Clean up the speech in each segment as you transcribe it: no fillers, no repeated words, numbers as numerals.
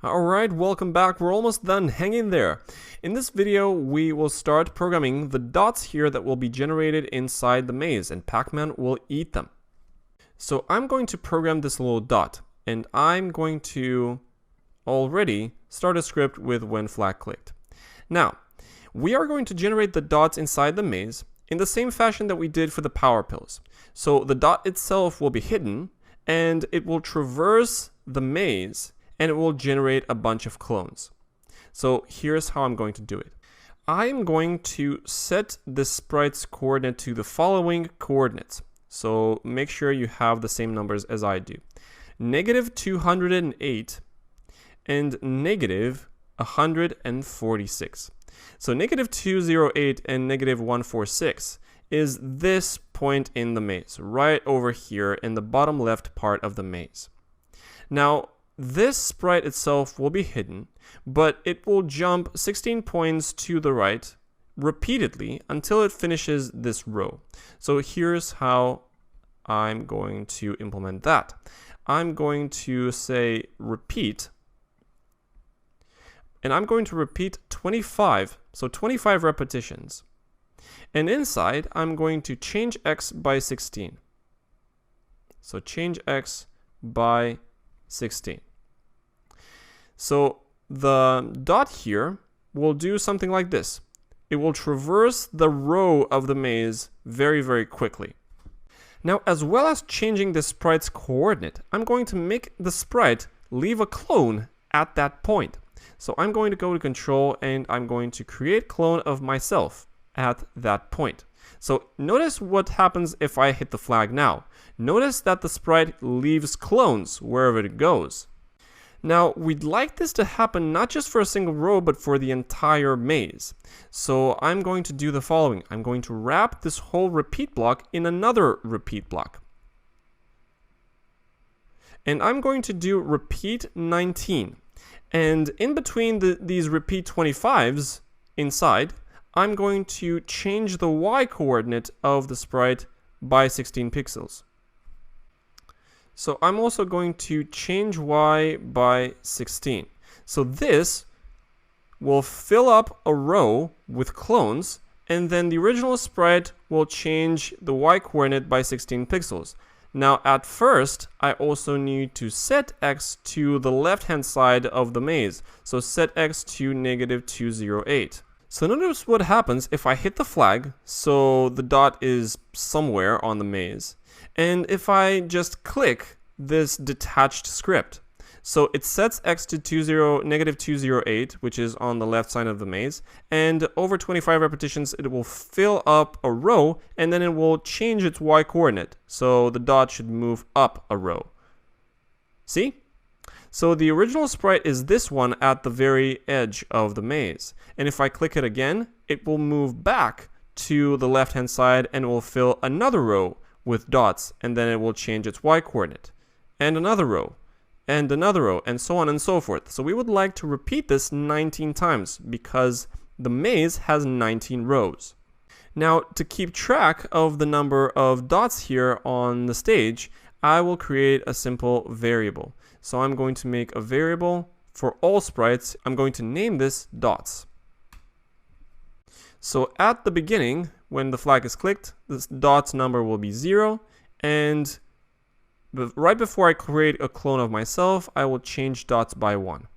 Alright, welcome back. We're almost done. Hang in there. In this video, we will start programming the dots here that will be generated inside the maze, and Pac-Man will eat them. So I'm going to program this little dot, and I'm going to already start a script with when flag clicked. Now, we are going to generate the dots inside the maze in the same fashion that we did for the power pills. So the dot itself will be hidden, and it will traverse the maze, and it will generate a bunch of clones. So here's how I'm going to do it. I am going to set the sprite's coordinate to the following coordinates. So make sure you have the same numbers as I do. -208 and -146. So -208 and -146 is this point in the maze, right over here in the bottom left part of the maze. Now, this sprite itself will be hidden, but it will jump 16 points to the right repeatedly until it finishes this row. So here's how I'm going to implement that. I'm going to say repeat, and I'm going to repeat 25, so 25 repetitions. And inside, I'm going to change x by 16. So change x by 16. So the dot here will do something like this. It will traverse the row of the maze very, very quickly. Now, as well as changing the sprite's coordinate, I'm going to make the sprite leave a clone at that point. So I'm going to go to control and I'm going to create clone of myself at that point. So notice what happens if I hit the flag now. Notice that the sprite leaves clones wherever it goes. Now, we'd like this to happen not just for a single row, but for the entire maze. So I'm going to do the following. I'm going to wrap this whole repeat block in another repeat block. And I'm going to do repeat 19. And in between these repeat 25s inside, I'm going to change the y coordinate of the sprite by 16 pixels. So I'm also going to change y by 16. So this will fill up a row with clones, and then the original sprite will change the y coordinate by 16 pixels. Now at first, I also need to set x to the left-hand side of the maze. So set x to -208. So notice what happens if I hit the flag, so the dot is somewhere on the maze, and if I just click this detached script. So it sets x to -208, which is on the left side of the maze, and over 25 repetitions it will fill up a row, and then it will change its y coordinate. So the dot should move up a row. See? So the original sprite is this one at the very edge of the maze. And if I click it again, it will move back to the left-hand side and will fill another row with dots, and then it will change its y coordinate. And another row, and another row, and so on and so forth. So we would like to repeat this 19 times because the maze has 19 rows. Now, to keep track of the number of dots here on the stage, I will create a simple variable. So I'm going to make a variable for all sprites. I'm going to name this dots. So at the beginning, when the flag is clicked, this dots number will be 0. And right before I create a clone of myself, I will change dots by 1.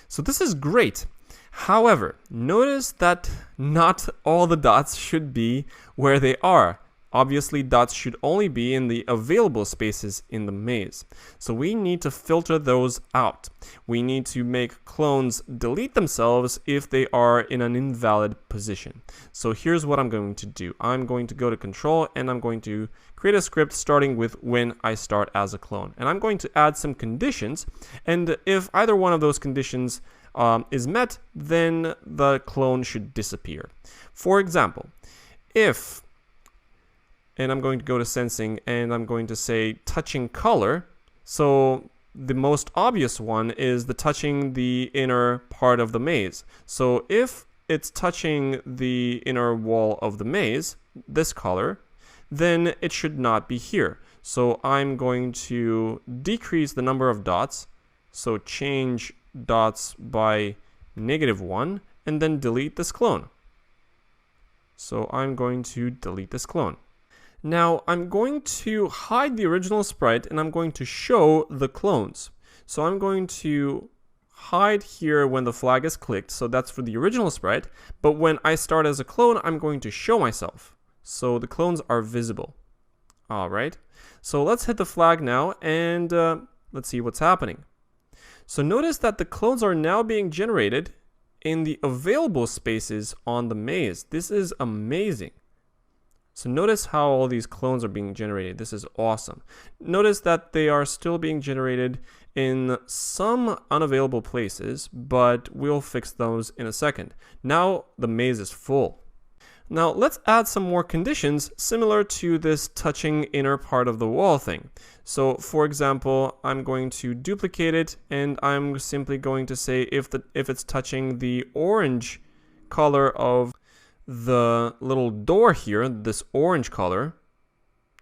So this is great. However, notice that not all the dots should be where they are. Obviously, dots should only be in the available spaces in the maze. So we need to filter those out. We need to make clones delete themselves if they are in an invalid position. So here's what I'm going to do. I'm going to go to control and I'm going to create a script starting with when I start as a clone. And I'm going to add some conditions. And if either one of those conditions is met, then the clone should disappear. For example, if... And I'm going to go to sensing and I'm going to say touching color. So the most obvious one is the touching the inner part of the maze. So if it's touching the inner wall of the maze, this color, then it should not be here. So I'm going to decrease the number of dots So change dots by -1 and then delete this clone. So I'm going to delete this clone. Now I'm going to hide the original sprite and I'm going to show the clones. So I'm going to hide here when the flag is clicked, so that's for the original sprite, but when I start as a clone, I'm going to show myself. So the clones are visible. Alright, so let's hit the flag now and let's see what's happening. So notice that the clones are now being generated in the available spaces on the maze. This is amazing. So notice how all these clones are being generated. This is awesome. Notice that they are still being generated in some unavailable places, but we'll fix those in a second. Now the maze is full. Now let's add some more conditions similar to this touching inner part of the wall thing. So for example, I'm going to duplicate it and I'm simply going to say if it's touching the orange color of the little door here, this orange color.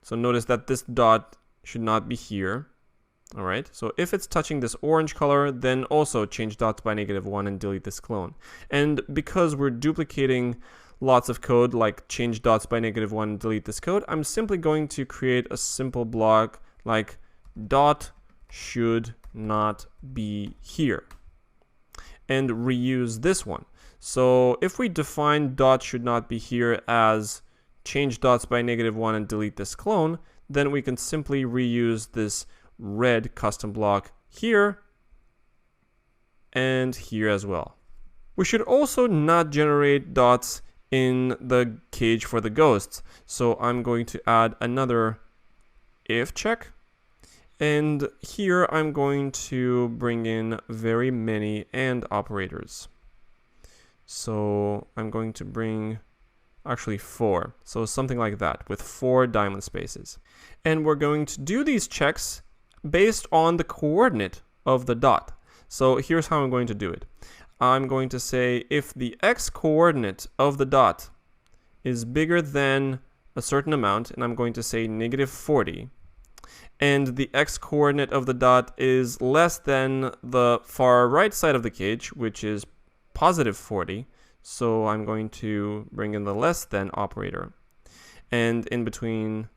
So notice that this dot should not be here. All right, so if it's touching this orange color, then also change dots by -1 and delete this clone. And because we're duplicating lots of code like change dots by -1 and delete this code, I'm simply going to create a simple block like dot should not be here and reuse this one. So if we define dot should not be here as change dots by -1 and delete this clone, then we can simply reuse this red custom block here and here as well. We should also not generate dots in the cage for the ghosts. So I'm going to add another if check. And here I'm going to bring in very many and operators. So I'm going to bring actually 4. So something like that with 4 diamond spaces. And we're going to do these checks based on the coordinate of the dot. So here's how I'm going to do it. I'm going to say if the x coordinate of the dot is bigger than a certain amount, and I'm going to say -40, and the x coordinate of the dot is less than the far right side of the cage, which is +40, so I'm going to bring in the less than operator. And in between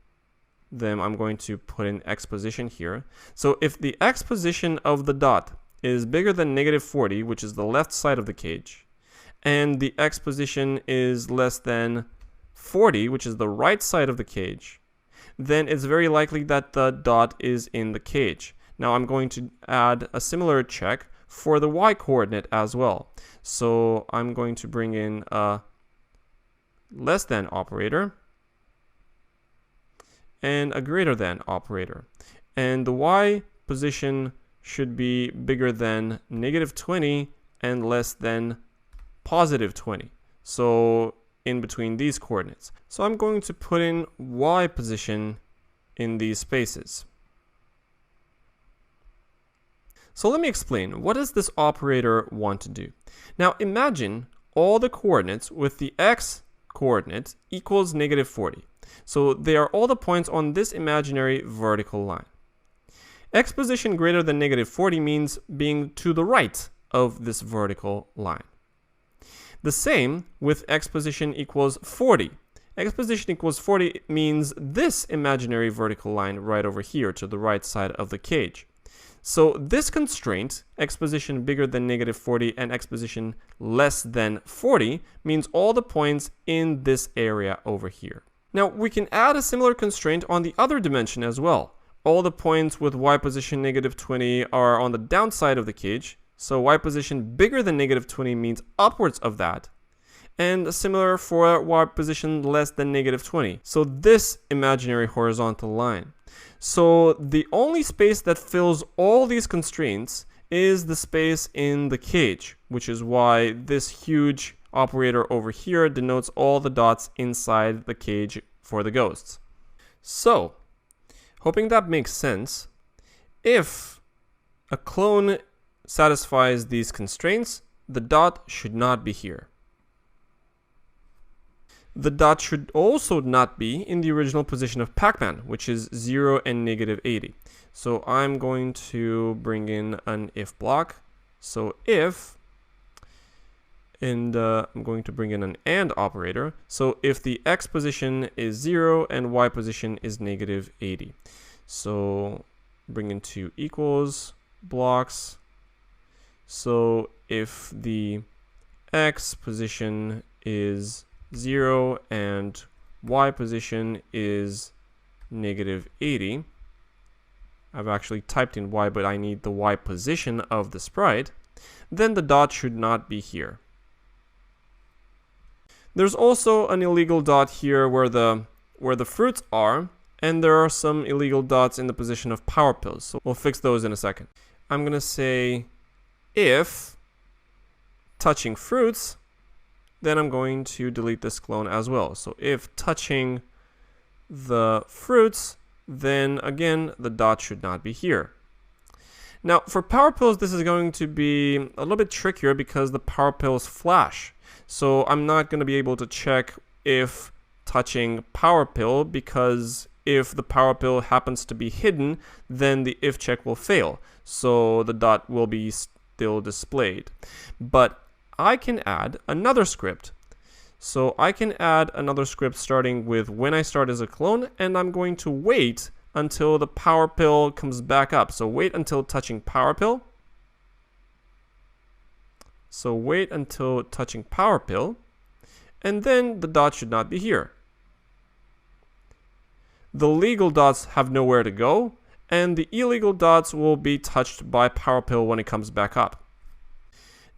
them, I'm going to put in x position here. So if the x position of the dot is bigger than -40, which is the left side of the cage, and the x position is less than 40, which is the right side of the cage, then it's very likely that the dot is in the cage. Now I'm going to add a similar check for the y coordinate as well. So I'm going to bring in a less than operator and a greater than operator. And the y position should be bigger than -20 and less than +20. So in between these coordinates. So I'm going to put in y position in these spaces. So let me explain. What does this operator want to do? Now imagine all the coordinates with the x coordinate equals -40. So they are all the points on this imaginary vertical line. X position greater than -40 means being to the right of this vertical line. The same with x position equals 40. X position equals 40 means this imaginary vertical line right over here to the right side of the cage. So this constraint, x position bigger than -40 and x position less than 40, means all the points in this area over here. Now we can add a similar constraint on the other dimension as well. All the points with y position -20 are on the downside of the cage. So y position bigger than -20 means upwards of that. And similar for y position less than -20. So this imaginary horizontal line. So the only space that fills all these constraints is the space in the cage, which is why this huge operator over here denotes all the dots inside the cage for the ghosts. So, hoping that makes sense, if a clone satisfies these constraints, the dot should not be here. The dot should also not be in the original position of Pac-Man, which is 0 and -80. So I'm going to bring in an if block. So if, and I'm going to bring in an AND operator. So if the X position is 0 and Y position is negative 80. So bring in two equals blocks. So if the X position is 0 and Y position is negative 80, I've actually typed in Y, but I need the Y position of the sprite, then the dot should not be here. There's also an illegal dot here where the fruits are, and there are some illegal dots in the position of power pills. So we'll fix those in a second. I'm gonna say if touching fruits, then I'm going to delete this clone as well. So if touching the fruits, then again, the dot should not be here. Now, for power pills, this is going to be a little bit trickier because the power pills flash. So I'm not going to be able to check if touching power pill, because if the power pill happens to be hidden, then the if check will fail. So the dot will be still displayed. But I can add another script. So I can add another script starting with when I start as a clone, and I'm going to wait until the power pill comes back up. So wait until touching power pill. So wait until touching power pill, and then the dot should not be here. The legal dots have nowhere to go, and the illegal dots will be touched by power pill when it comes back up.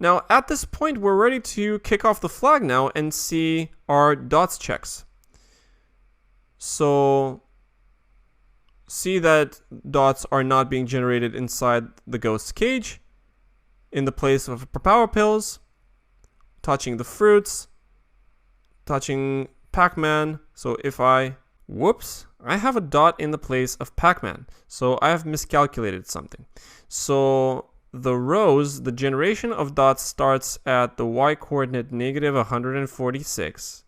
Now, at this point, we're ready to kick off the flag now and see our dots checks. So, see that dots are not being generated inside the ghost cage, in the place of power pills, touching the fruits, touching Pac-Man. So if I, whoops, I have a dot in the place of Pac-Man. So I have miscalculated something. So the rows, the generation of dots starts at the Y coordinate negative 146.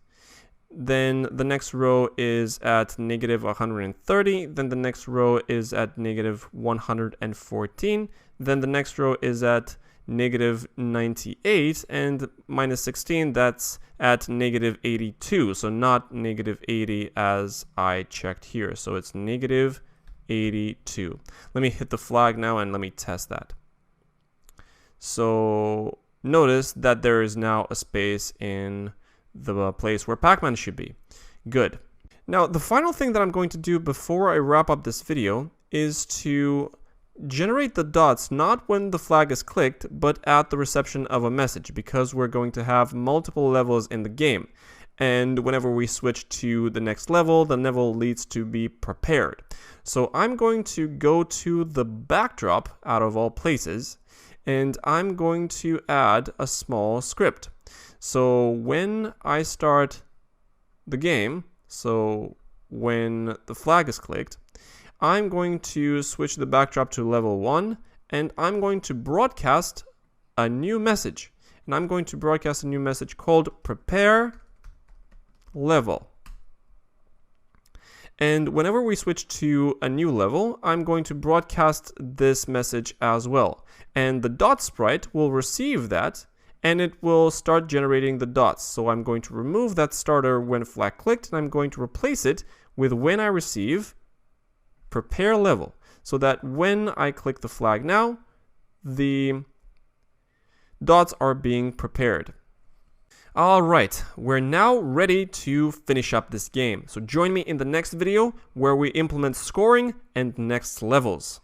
Then the next row is at negative 130. Then the next row is at negative 114. Then the next row is at negative 98, and minus 16, that's at negative 82. So not negative 80 as I checked here. So it's negative 82. Let me hit the flag now and let me test that. So notice that there is now a space in the place where Pac-Man should be. Good. Now, the final thing that I'm going to do before I wrap up this video is to generate the dots not when the flag is clicked, but at the reception of a message, because we're going to have multiple levels in the game. And whenever we switch to the next level, the level needs to be prepared. So I'm going to go to the backdrop out of all places, and I'm going to add a small script. So when I start the game, so when the flag is clicked, I'm going to switch the backdrop to level 1, and I'm going to broadcast a new message. And I'm going to broadcast a new message called prepare level. And whenever we switch to a new level, I'm going to broadcast this message as well. And the dot sprite will receive that, and it will start generating the dots. So I'm going to remove that starter when flag clicked, and I'm going to replace it with when I receive prepare level, so that when I click the flag now, the dots are being prepared. Alright, we're now ready to finish up this game. So join me in the next video where we implement scoring and next levels.